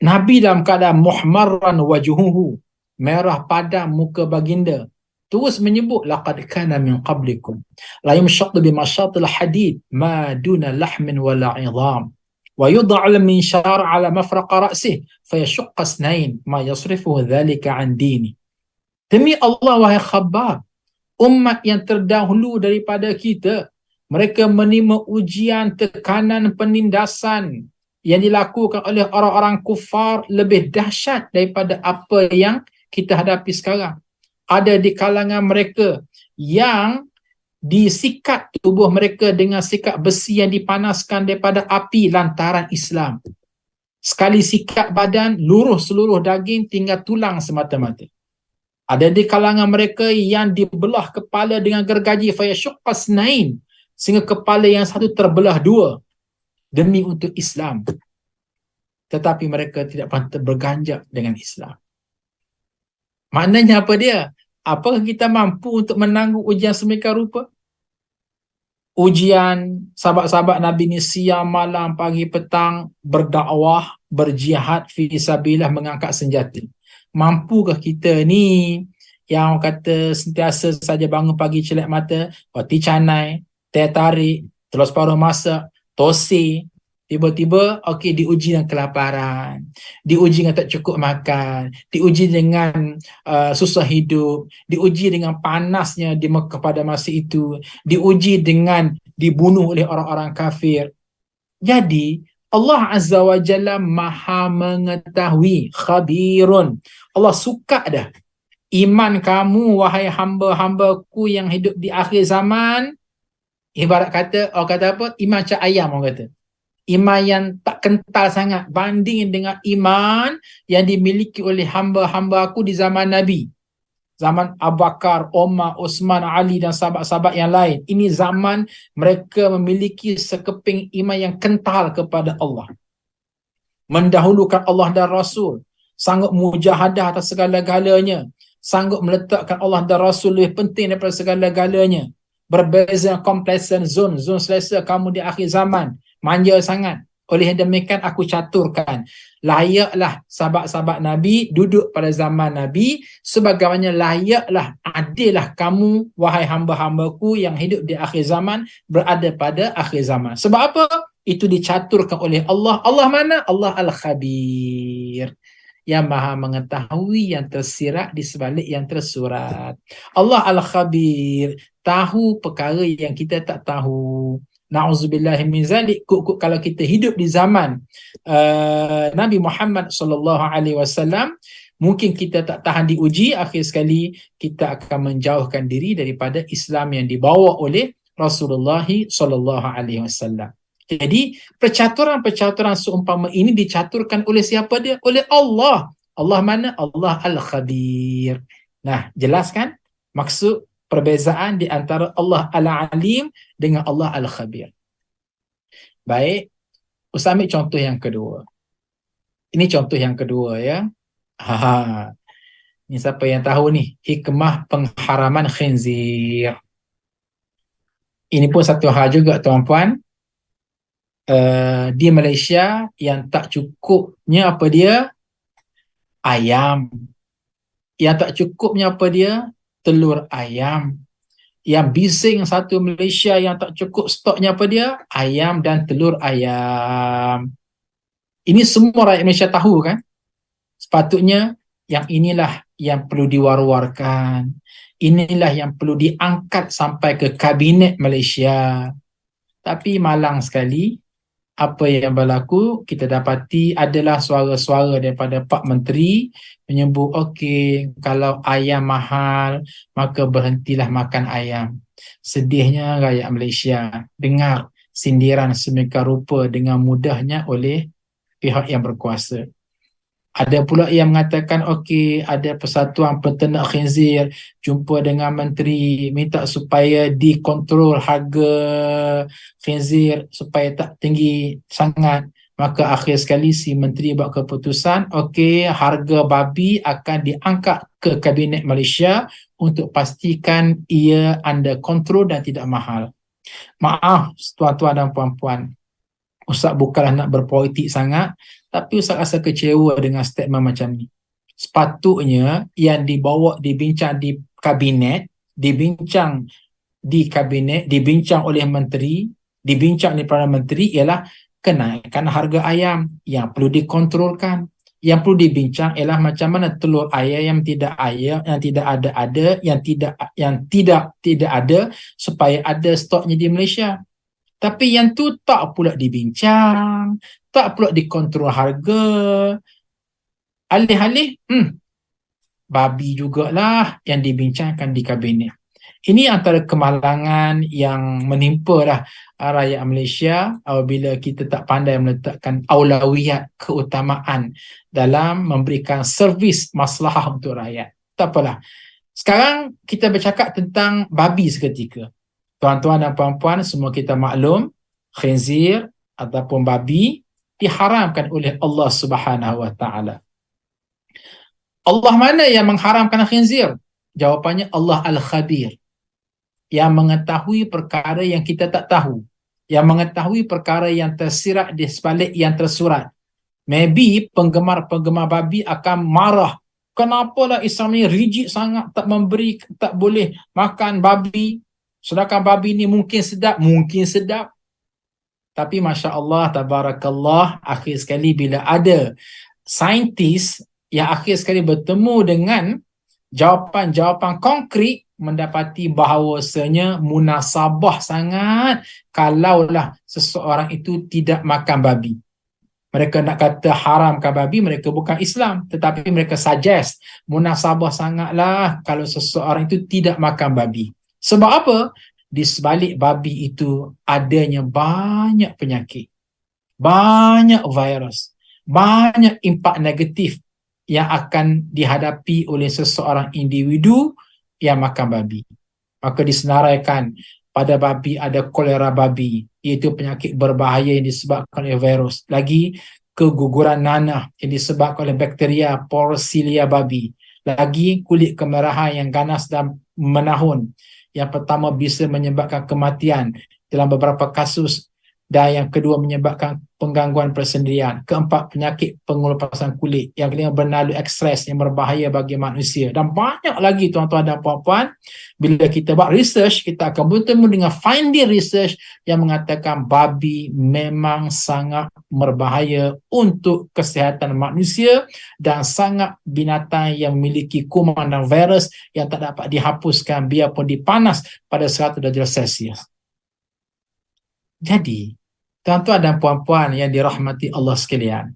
Nabi dalam keadaan muhmarran wajuhuhu, merah padam muka baginda. terus menyebut laqad kana min qablikum la yumshaqu bi mashatil hadid ma duna lahmin wala 'idham wa yud'al min syar' ala mafraqa ra'sih fayashqa asnain ma yasrifuhu dhalika 'an dini. Demi Allah, wahai khabar, umat yang terdahulu daripada kita, mereka menerima ujian, tekanan, penindasan yang dilakukan oleh orang-orang kufar lebih dahsyat daripada apa yang kita hadapi sekarang. Ada di kalangan mereka yang disikat tubuh mereka dengan sikat besi yang dipanaskan daripada api lantaran Islam. Sekali sikat badan, luruh seluruh daging, tinggal tulang semata-mata. Ada di kalangan mereka yang dibelah kepala dengan gergaji fayashuqqasnain, sehingga kepala yang satu terbelah dua demi untuk Islam. Tetapi mereka tidak pernah berganjak dengan Islam. Maknanya apa dia? Apakah kita mampu untuk menanggung ujian semikian rupa? Ujian sahabat-sahabat Nabi ni siang, malam, pagi, petang berdakwah, berjihad fi sabilillah, mengangkat senjata. Mampukah kita ni yang kata sentiasa saja bangun pagi celak mata, roti canai, teh tarik, telur separuh masak, tosi, tiba-tiba diuji dengan kelaparan, diuji dengan tak cukup makan, diuji dengan susah hidup, diuji dengan panasnya di Mekah pada masa itu, diuji dengan dibunuh oleh orang-orang kafir. Jadi Allah Azza wa Jalla maha mengetahui, khabirun. Allah suka dah iman kamu, wahai hamba-hambaku yang hidup di akhir zaman. Ibarat kata, orang kata apa? Iman macam ayam, orang kata. Iman yang tak kental sangat banding dengan iman yang dimiliki oleh hamba-hamba aku di zaman Nabi. Zaman Abu Bakar, Umar, Osman, Ali dan sahabat-sahabat yang lain. Ini zaman mereka memiliki sekeping iman yang kental kepada Allah. Mendahulukan Allah dan Rasul. Sanggup mujahadah atas segala-galanya. Sanggup meletakkan Allah dan Rasul lebih penting daripada segala-galanya. Berbeza complacent zone selesa kamu di akhir zaman. Manja sangat. Oleh demikian aku caturkan, layaklah sahabat-sahabat Nabi duduk pada zaman Nabi, sebagaimana layaklah, adillah kamu, wahai hamba-hambaku yang hidup di akhir zaman, berada pada akhir zaman. Sebab apa? Itu dicaturkan oleh Allah. Allah mana? Allah Al-Khabir, yang maha mengetahui yang tersirat di sebalik yang tersurat. Allah Al-Khabir, tahu perkara yang kita tak tahu. Na'udzubillahi min zalik. Kalau kita hidup di zaman Nabi Muhammad sallallahu alaihi wasallam, mungkin kita tak tahan diuji, akhir sekali kita akan menjauhkan diri daripada Islam yang dibawa oleh Rasulullah sallallahu alaihi wasallam. Jadi percaturan-percaturan seumpama ini dicaturkan oleh siapa dia? Oleh Allah. Allah mana? Allah Al-Khabir. Nah, jelas kan maksud perbezaan di antara Allah Al-Alim dengan Allah Al-Khabir. Baik, Ustaz ambil contoh yang kedua. Ini contoh yang kedua ya. Ini siapa yang tahu ni? Hikmah pengharaman khinzir. Ini pun satu hal juga tuan-puan. Di Malaysia yang tak cukupnya apa dia? Ayam. Yang tak cukupnya apa dia? Telur ayam. Yang bising satu Malaysia yang tak cukup stoknya apa dia? Ayam dan telur ayam. Ini semua rakyat Malaysia tahu kan? Sepatutnya yang inilah yang perlu diwar-warkan. Inilah yang perlu diangkat sampai ke kabinet Malaysia. Tapi malang sekali, apa yang berlaku, kita dapati adalah suara-suara daripada Pak Menteri menyebut, okey, kalau ayam mahal, maka berhentilah makan ayam. Sedihnya rakyat Malaysia dengar sindiran sedemikian rupa dengan mudahnya oleh pihak yang berkuasa. Ada pula yang mengatakan, okey, ada persatuan peternak khinzir jumpa dengan menteri, minta supaya dikontrol harga khinzir supaya tak tinggi sangat. Maka akhir sekali si menteri buat keputusan, okey, harga babi akan diangkat ke Kabinet Malaysia untuk pastikan ia under kontrol dan tidak mahal. Maaf tuan-tuan dan puan-puan, Ustaz bukanlah nak berpolitik sangat, tapi Ustaz rasa kecewa dengan statement macam ni. Sepatutnya yang dibawa, dibincang di kabinet, dibincang di kabinet, dibincang oleh menteri, dibincang oleh Perdana Menteri ialah kenaikan harga ayam yang perlu dikontrolkan. Yang perlu dibincang ialah macam mana telur ayam yang tidak tidak ada supaya ada stoknya di Malaysia. Tapi yang tu tak pula dibincang, tak pula dikontrol harga. Alih-alih, babi jugalah yang dibincangkan di kabinet. Ini antara kemalangan yang menimpa rakyat Malaysia apabila kita tak pandai meletakkan aulawiyat, keutamaan dalam memberikan servis maslahah untuk rakyat. Tak apalah. Sekarang kita bercakap tentang babi seketika. Tuan-tuan dan puan-puan, semua kita maklum, khinzir ataupun babi diharamkan oleh Allah Subhanahu Wa Taala. Allah mana yang mengharamkan khinzir? Jawapannya Allah Al-Khabir, yang mengetahui perkara yang kita tak tahu, yang mengetahui perkara yang tersirat di sebalik yang tersurat. Maybe penggemar-penggemar babi akan marah. Kenapalah Islam ni rigid sangat, tak boleh makan babi, sedangkan babi ni mungkin sedap. Tapi Masya Allah, Tabarakallah, akhir sekali bila ada saintis yang akhir sekali bertemu dengan jawapan-jawapan konkret, mendapati bahawasanya munasabah sangat kalaulah seseorang itu tidak makan babi. Mereka nak kata haramkan babi, mereka bukan Islam, tetapi mereka suggest munasabah sangatlah kalau seseorang itu tidak makan babi. Sebab apa? Di sebalik babi itu adanya banyak penyakit, banyak virus, banyak impak negatif yang akan dihadapi oleh seseorang individu yang makan babi. Maka disenaraikan pada babi ada kolera babi, iaitu penyakit berbahaya yang disebabkan oleh virus. Lagi keguguran nanah yang disebabkan oleh bakteria Porcellina babi. Lagi kulit kemerahan yang ganas dan menahun. Yang pertama bisa menyebabkan kematian dalam beberapa kasus, dan yang kedua menyebabkan penggangguan persendirian. Keempat, penyakit pengelupasan kulit. Yang kelima, bernalu ekstres yang berbahaya bagi manusia. Dan banyak lagi tuan-tuan dan puan-puan. Bila kita buat research, kita akan bertemu dengan finding research yang mengatakan babi memang sangat berbahaya untuk kesihatan manusia dan sangat binatang yang memiliki kuman dan virus yang tak dapat dihapuskan biarpun dipanas pada 100 darjah Celsius. Jadi, tuan-tuan dan puan-puan yang dirahmati Allah sekalian,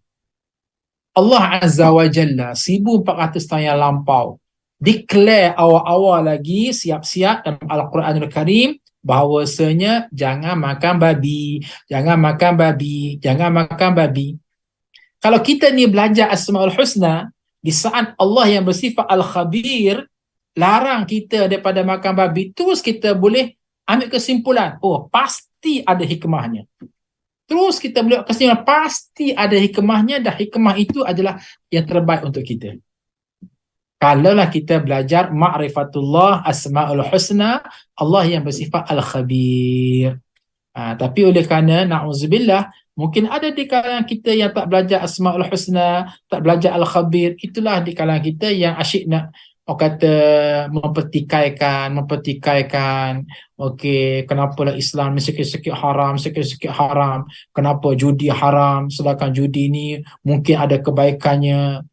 Allah Azza wa Jalla 1400 tahun yang lampau declare awal-awal lagi, siap-siap dalam Al-Quranul Karim, bahawasanya jangan makan babi, jangan makan babi, jangan makan babi. Kalau kita ni belajar Asmaul Husna, di saat Allah yang bersifat Al-Khabir larang kita daripada makan babi, terus kita boleh ambil kesimpulan, oh pasti ada hikmahnya. Terus kita boleh kesimpulan, pasti ada hikmahnya, dan hikmah itu adalah yang terbaik untuk kita. Kalaulah kita belajar ma'rifatullah, asma'ul husna, Allah yang bersifat al-khabir. Tapi oleh kerana, na'udzubillah, mungkin ada di kalangan kita yang tak belajar asma'ul husna, tak belajar al-khabir. Itulah di kalangan kita yang asyik nak, kata mempertikaikan, okey, kenapalah Islam ni sikit-sikit haram, kenapa judi haram, sedangkan judi ni mungkin ada kebaikannya,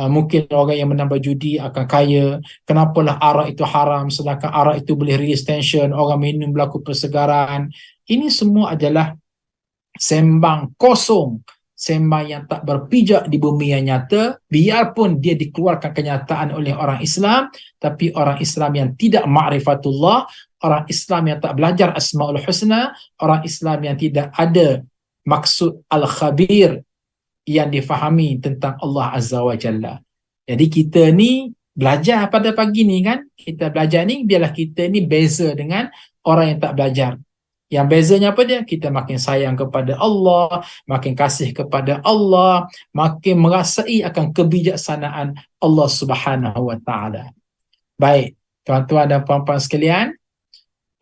mungkin orang yang menambah judi akan kaya, kenapalah arak itu haram, sedangkan arak itu boleh release tension, orang minum berlaku persegaran. Ini semua adalah sembang kosong, sembang yang tak berpijak di bumi yang nyata, biarpun dia dikeluarkan kenyataan oleh orang Islam, tapi orang Islam yang tidak ma'rifatullah, orang Islam yang tak belajar Asma'ul Husna, orang Islam yang tidak ada maksud Al-Khabir yang difahami tentang Allah Azza wa Jalla. Jadi kita ni belajar pada pagi ni kan, kita belajar ni, biarlah kita ni beza dengan orang yang tak belajar. Yang bezanya apa dia? Kita makin sayang kepada Allah, makin kasih kepada Allah, makin merasai akan kebijaksanaan Allah Subhanahu wa Ta'ala. Baik, tuan-tuan dan puan-puan sekalian,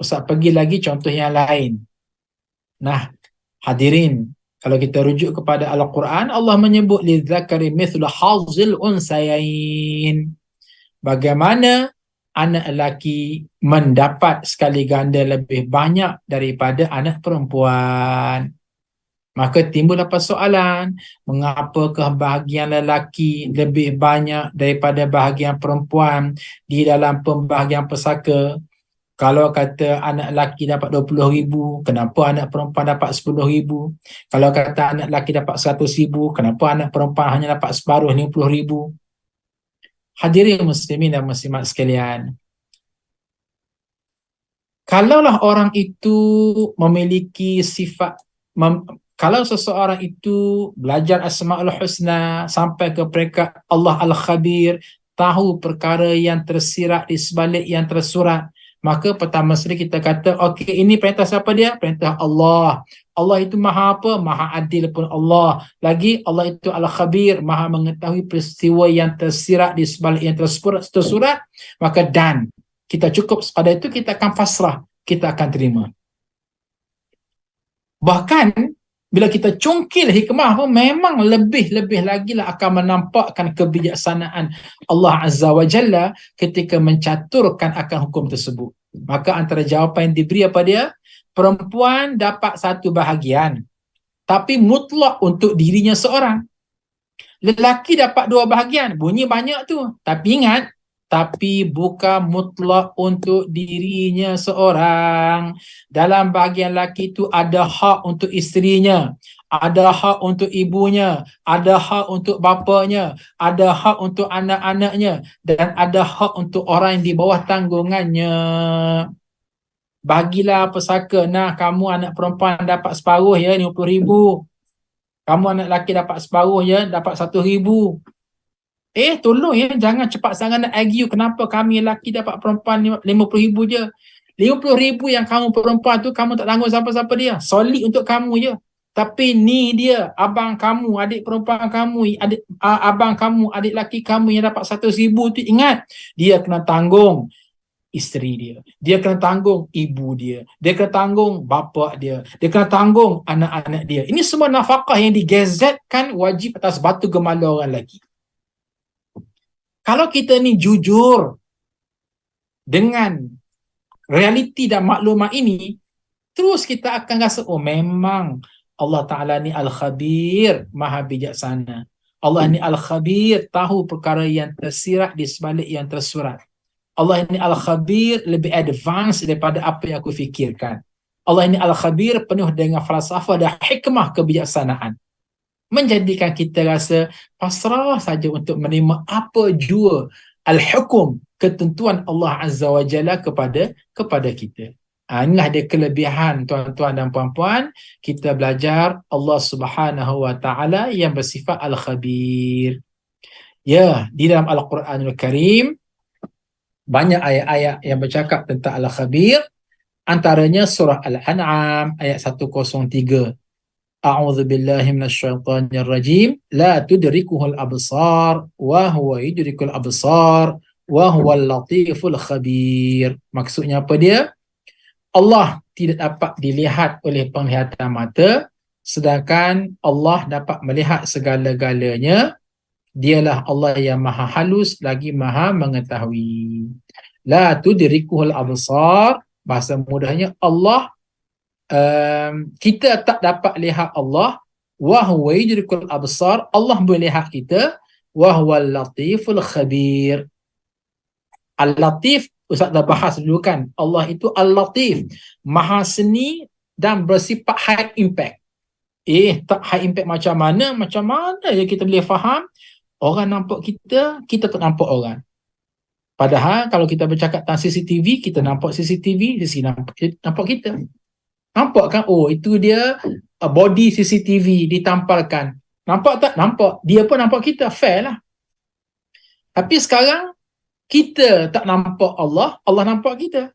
Ustaz pergi lagi contoh yang lain. Nah, hadirin, kalau kita rujuk kepada Al-Quran, Allah menyebut lidzakari mithlu hazil unsayain. Bagaimana anak lelaki mendapat sekali ganda lebih banyak daripada anak perempuan. Maka timbullah persoalan, mengapakah bahagian lelaki lebih banyak daripada bahagian perempuan di dalam pembahagian pesaka? Kalau kata anak lelaki dapat 20,000, kenapa anak perempuan dapat 10,000? Kalau kata anak lelaki dapat 100,000, kenapa anak perempuan hanya dapat separuh, 50,000? Hadirin muslimin dan muslimat sekalian, kalaulah orang itu memiliki sifat kalau seseorang itu belajar Asma'ul Husna sampai ke peringkat Allah Al-Khabir, tahu perkara yang tersirat di sebalik yang tersurat, maka pertama sekali kita kata, okey, ini perintah siapa dia? Perintah Allah. Allah itu maha apa? Maha adil pun Allah. Lagi Allah itu Al-Khabir, maha mengetahui peristiwa yang tersirat di sebalik yang tersurat. Maka dan kita cukup pada itu, kita akan pasrah, kita akan terima. Bahkan bila kita congkil hikmah pun, memang lebih lagi lah akan menampakkan kebijaksanaan Allah Azza wa Jalla ketika mencaturkan akan hukum tersebut. Maka antara jawapan yang diberi apa dia? Perempuan dapat satu bahagian, tapi mutlak untuk dirinya seorang. Lelaki dapat 2 bahagian, bunyi banyak tu. Tapi ingat, tapi bukan mutlak untuk dirinya seorang. Dalam bahagian lelaki itu ada hak untuk isterinya, ada hak untuk ibunya, ada hak untuk bapanya, ada hak untuk anak-anaknya, dan ada hak untuk orang yang di bawah tanggungannya. Bagilah pesaka, nah kamu anak perempuan dapat separuh ya, 50,000. Kamu anak lelaki dapat separuh ya, dapat 1,000. Tolong ya, jangan cepat sangat nak argue kenapa kami lelaki dapat perempuan 50,000 je. 50,000 yang kamu perempuan tu, kamu tak tanggung siapa-siapa dia. Solid untuk kamu je. Tapi ni dia, abang kamu, adik perempuan kamu, abang kamu, adik lelaki kamu yang dapat 100,000 tu, ingat, dia kena tanggung isteri dia. Dia kena tanggung ibu dia. Dia kena tanggung bapa dia. Dia kena tanggung anak-anak dia. Ini semua nafkah yang digazetkan wajib atas batu gemala orang lelaki. Kalau kita ni jujur dengan realiti dan maklumat ini, terus kita akan rasa, oh memang Allah Ta'ala ni Al-Khabir, maha bijaksana. Allah ni Al-Khabir, tahu perkara yang tersirat di sebalik yang tersurat. Allah ni Al-Khabir, lebih advance daripada apa yang aku fikirkan. Allah ni Al-Khabir, penuh dengan falsafah dan hikmah kebijaksanaan. Menjadikan kita rasa pasrah saja untuk menerima apa jua al-hukum, ketentuan Allah Azza wa Jalla kepada kita. Inilah dia kelebihan tuan-tuan dan puan-puan, kita belajar Allah Subhanahu wa Ta'ala yang bersifat Al-Khabir. Ya, di dalam Al-Quranul Karim banyak ayat-ayat yang bercakap tentang Al-Khabir, antaranya surah Al-An'am ayat 103. A'udzu billahi minasyaitonir rajim, la tudrikuhul absar wa huwa yudrikul absar wa huwal latiful khabir. Maksudnya apa dia? Allah tidak dapat dilihat oleh penglihatan mata, sedangkan Allah dapat melihat segala-galanya. Dialah Allah yang maha halus lagi maha mengetahui. La tudrikuhul absar, bahasa mudahnya Allah, kita tak dapat lihat Allah. Wa huwa yudrikul absar, Allah boleh lihat kita. Wa huwal latiful khabir. Al-Latif, Ustaz dah bahas dulu kan, Allah itu Al-Latif, maha seni dan bersifat high impact. Tak high impact macam mana ya kita boleh faham? Orang nampak kita, kita tak nampak orang. Padahal kalau kita bercakap tentang CCTV, kita nampak CCTV, sisi nampak kita. Nampak kan? Oh, itu dia body CCTV ditampalkan. Nampak tak? Nampak. Dia pun nampak kita. Fair lah. Tapi sekarang, kita tak nampak Allah, Allah nampak kita.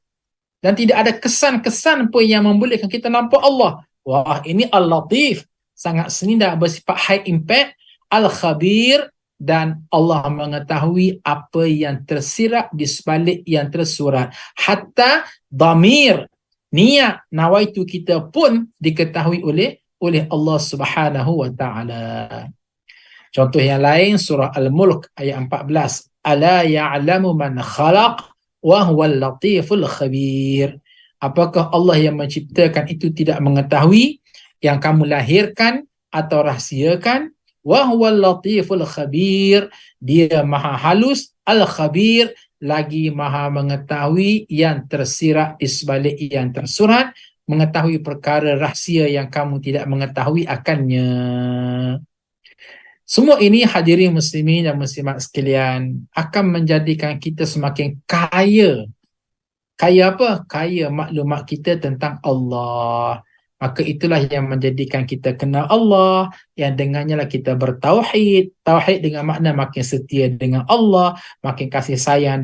Dan tidak ada kesan-kesan pun yang membolehkan kita nampak Allah. Wah, ini Al-Latif. Sangat seni dan bersifat high impact. Al-Khabir, dan Allah mengetahui apa yang tersirat di sebalik yang tersurat. Hatta dhamir, niat nawaitu kita pun diketahui oleh Allah Subhanahu wa Ta'ala. Contoh yang lain, surah Al-Mulk ayat 14. Ala ya'lamu man khalaq wa huwal latiful khabir. Apakah Allah yang menciptakan itu tidak mengetahui yang kamu lahirkan atau rahsiakan? Wa huwal latiful khabir. Dia maha halus, al-khabir, lagi maha mengetahui yang tersirat di sebalik yang tersurat, mengetahui perkara rahsia yang kamu tidak mengetahui akannya. Semua ini hadirin muslimin dan muslimat sekalian akan menjadikan kita semakin kaya. Kaya apa? Kaya maklumat kita tentang Allah. Maka itulah yang menjadikan kita kenal Allah, yang dengannya lah kita bertauhid. Tauhid dengan makna makin setia dengan Allah, makin kasih sayang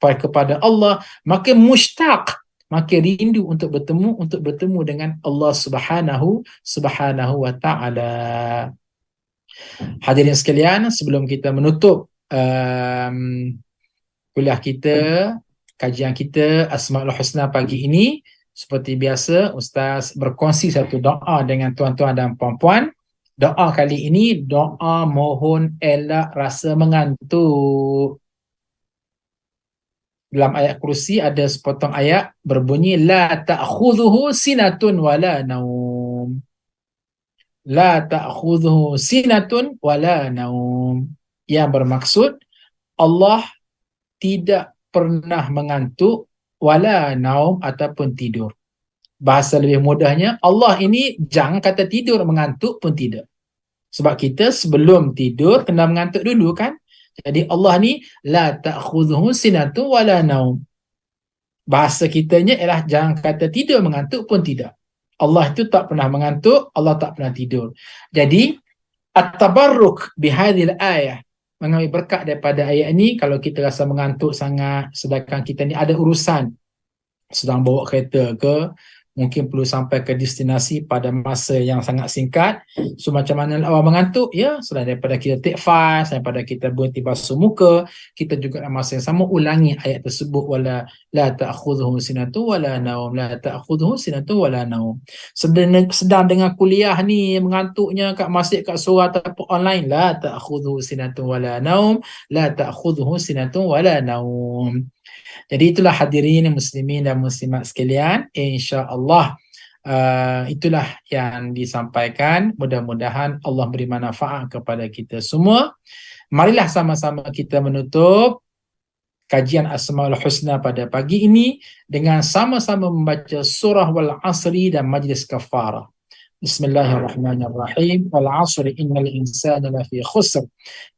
kepada Allah, makin mushtaq, makin rindu untuk bertemu dengan Allah Subhanahu wa taala. Hadirin sekalian, sebelum kita menutup kuliah kita, kajian kita Asmaul Husna pagi ini, seperti biasa Ustaz berkongsi satu doa dengan tuan-tuan dan puan-puan. Doa kali ini doa mohon elak rasa mengantuk. Dalam ayat kursi ada sepotong ayat berbunyi la ta'khudhuhu sinatun wala naum. La ta'khudhuhu sinatun wala naum. Yang bermaksud Allah tidak pernah mengantuk, wala naum, ataupun tidur. Bahasa lebih mudahnya, Allah ini jangan kata tidur, mengantuk pun tidak. Sebab kita sebelum tidur kena mengantuk dulu kan. Jadi Allah ni la ta'khudhuhu sinatun wala naum. Bahasa kitanya ialah jangan kata tidur, mengantuk pun tidak. Allah itu tak pernah mengantuk, Allah tak pernah tidur. Jadi at-tabarruk bihadhil ayah, mengambil berkat daripada ayat ini. Kalau kita rasa mengantuk sangat, sedangkan kita ni ada urusan, sedang bawa kereta ke, mungkin perlu sampai ke destinasi pada masa yang sangat singkat. So macam mana awak mengantuk? Ya, selain daripada kita take fast, daripada kita berhenti basuh muka, kita juga dalam masa yang sama ulangi ayat tersebut, wala la ta'khudhuhu sinatun wala naum, la ta'khudhuhu sinatun wala naum. Sedang dengan kuliah ni mengantuknya kat masjid, kat surau ataupun online, la ta'khudhuhu sinatun wala naum, la ta'khudhuhu sinatun wala naum. Jadi itulah hadirin muslimin dan muslimat sekalian, insya-Allah itulah yang disampaikan. Mudah-mudahan Allah beri manfaat kepada kita semua. Marilah sama-sama kita menutup kajian Asmaul Husna pada pagi ini dengan sama-sama membaca surah Wal Asri dan majlis kafarah. Bismillahirrahmanirrahim. Wal 'asri innal insana lafi khusr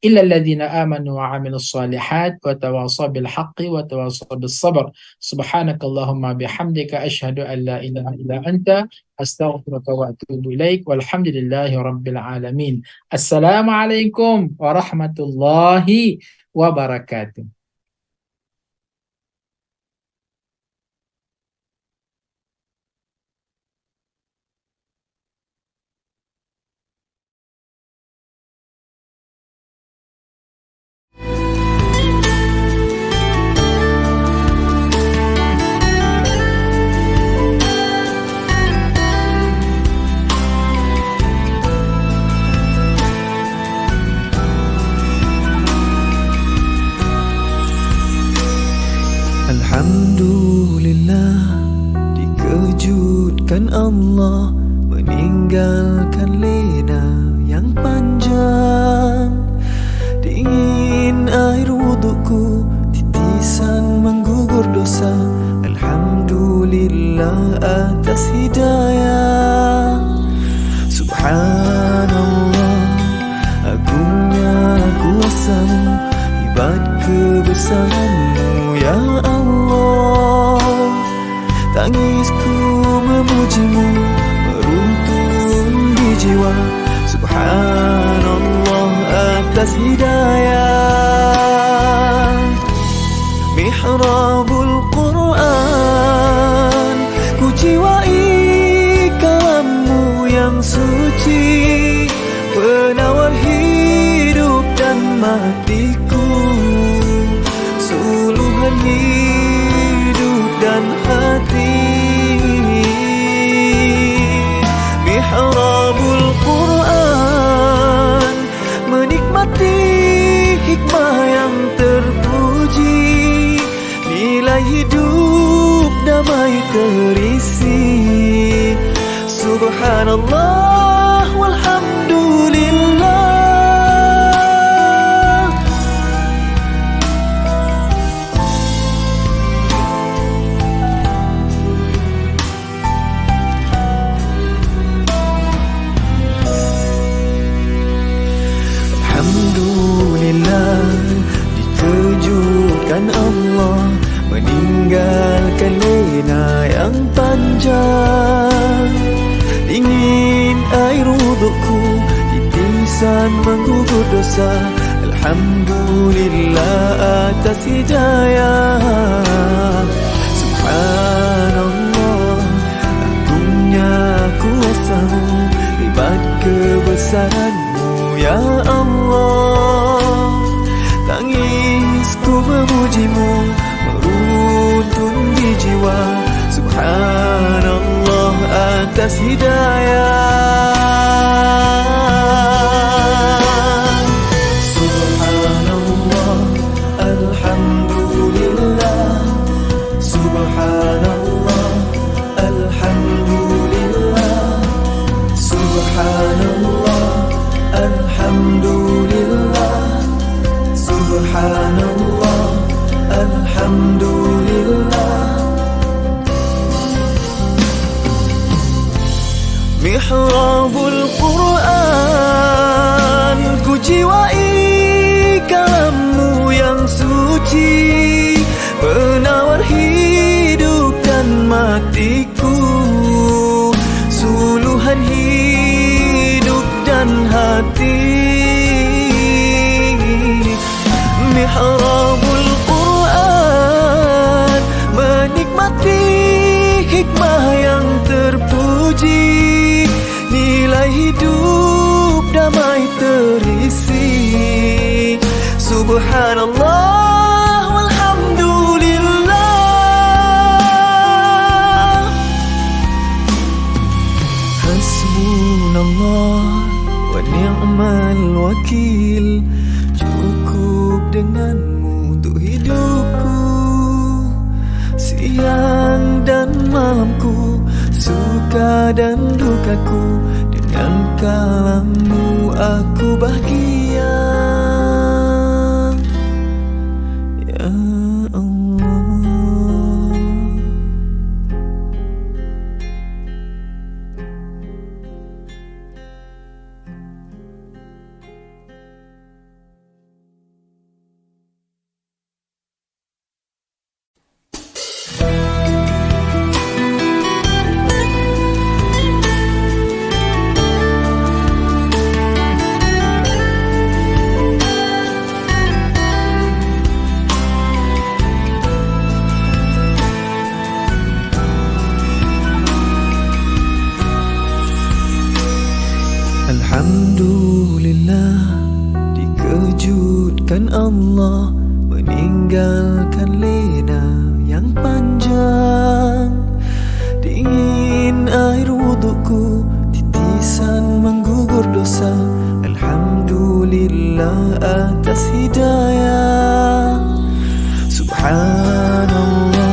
illa alladhina amanu wa 'amilus solihat wa tawasaw bil haqqi wa tawasaw bis sabr. Subhanakallahumma bihamdika asyhadu an la ilaha illa anta astaghfiruka wa atubu ilaik. Walhamdulillahi rabbil alamin. Assalamualaikum warahmatullahi wabarakatuh. Alhamdulillah, dikejutkan Allah meninggalkan lena yang panjang. Dingin air wudukku, titisan menggugur dosa. Alhamdulillah atas hidayah. Subhanallah, agungnya kuasamu, hebat kebesaranmu ya Allah. Tangisku memujimu, meruntun di jiwa. Subhanallah atas hidayah. Mihrabul Quran, ku jiwai kalammu yang suci, penawar hidup dan matiku, suluhan hidup dan hati. Mihrabul Quran, menikmati hikmah yang terpuji, nilai terisi. Subhanallah walhamdulillah. Alhamdulillah, dikejutkan Allah meninggalkan lena yang panjang. Dingin air wudukku, titisan menggugur dosa. Alhamdulillah atas hidayah. Subhanallah, agungnya kuasa-Mu, hebat kebesaran-Mu ya Allah. Tangisku memuji-Mu, meruntun di jiwa. Subhanallah atas hidayah. Subhanallah, alhamdulillah. Subhanallah, alhamdulillah. Subhanallah, alhamdulillah. Subhanallah, alhamdulillah. Mihrabul Quran, ku jiwai kalam-Mu yang suci, penawar hidup dan matiku, suluhan hidup dan hati. Mihrabul Quran, menikmati hikmah yang terpuji, nilai hidup damai terisi. Subhanallah walhamdulillah. Hasbunallah wa ni'mal wakil. Cukup dengan-Mu untuk hidupku, siang dan malamku, suka dan dukaku. Dengan kalam-Mu aku bahagia ya Allah. Alhamdulillah, dikejutkan Allah meninggalkan lena yang panjang. Dingin air wudukku, titisan menggugur dosa. Alhamdulillah atas hidayah. Subhanallah,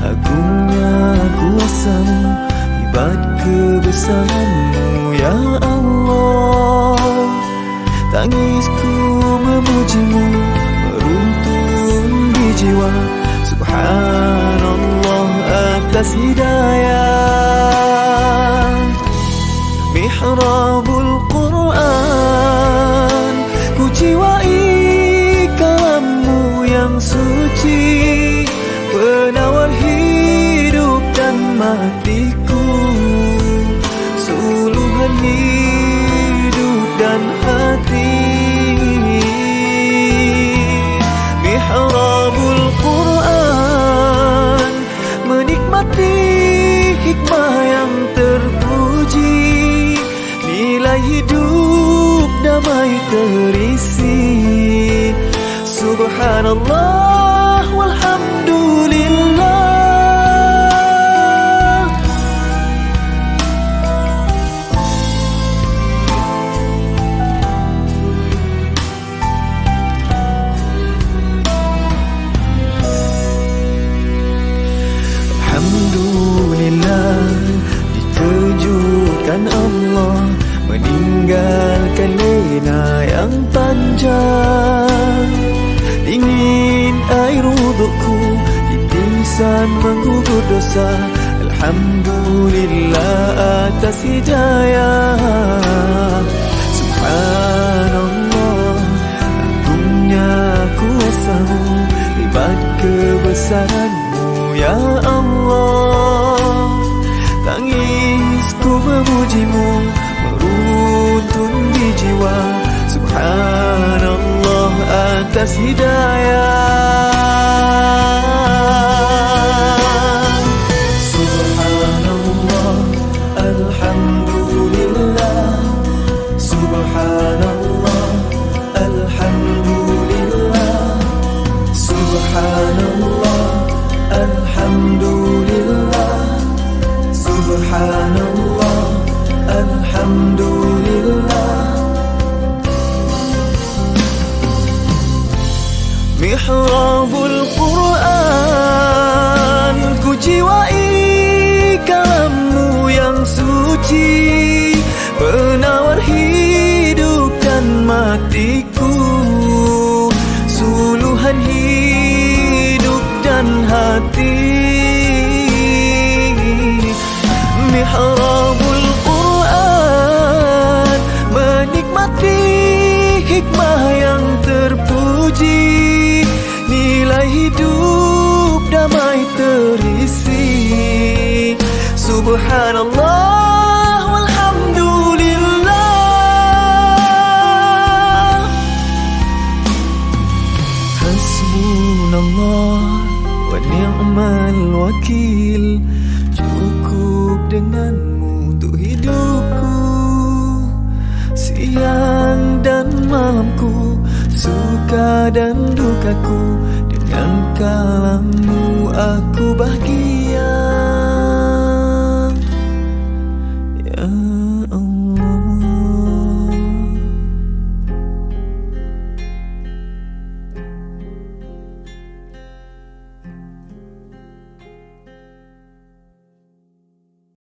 agungnya kuasa-Mu, hebat kebesaran-Mu ya Allah. Tangisku memuji-Mu, meruntun di jiwa. Subhanallah atas hidayah. Mihrabul Quran, ku jiwai kalam-Mu yang suci, penawar hidup dan matiku, suluhan hidup dan hati. Mihrabul Quran, menikmati hikmah yang terpuji, nilai hidup damai terisi. Subhanallah walhamdulillah. Alhamdulillah. zina yang panjang, dingin air wudukku, titisan menggugur dosa. Alhamdulillah atas hidayah. Subhanallah, agungnya kuasa-Mu, hebat kebesaran-Mu ya Allah. Tangisku memuji-Mu, meruntun di jiwa. Subhanallah atas hidayah. Subhanallah, alhamdulillah. Subhanallah, alhamdulillah. Subhanallah, alhamdulillah. Subhanallah, alhamdulillah. Mihrabul Quran, ku jiwai kalam-Mu yang suci, penawar hidup dan matiku, suluhan hidup dan hati. Mihrabul Quran, menikmati hikmah yang terpuji, nilai hidup damai terisi. Subhanallah walhamdulillah. Hasbunallah wa ni'mal wakil. Cukup dengan-Mu untuk hidupku, siang dan malamku, suka dan dukaku. Dengan kalam-Mu aku bahagia.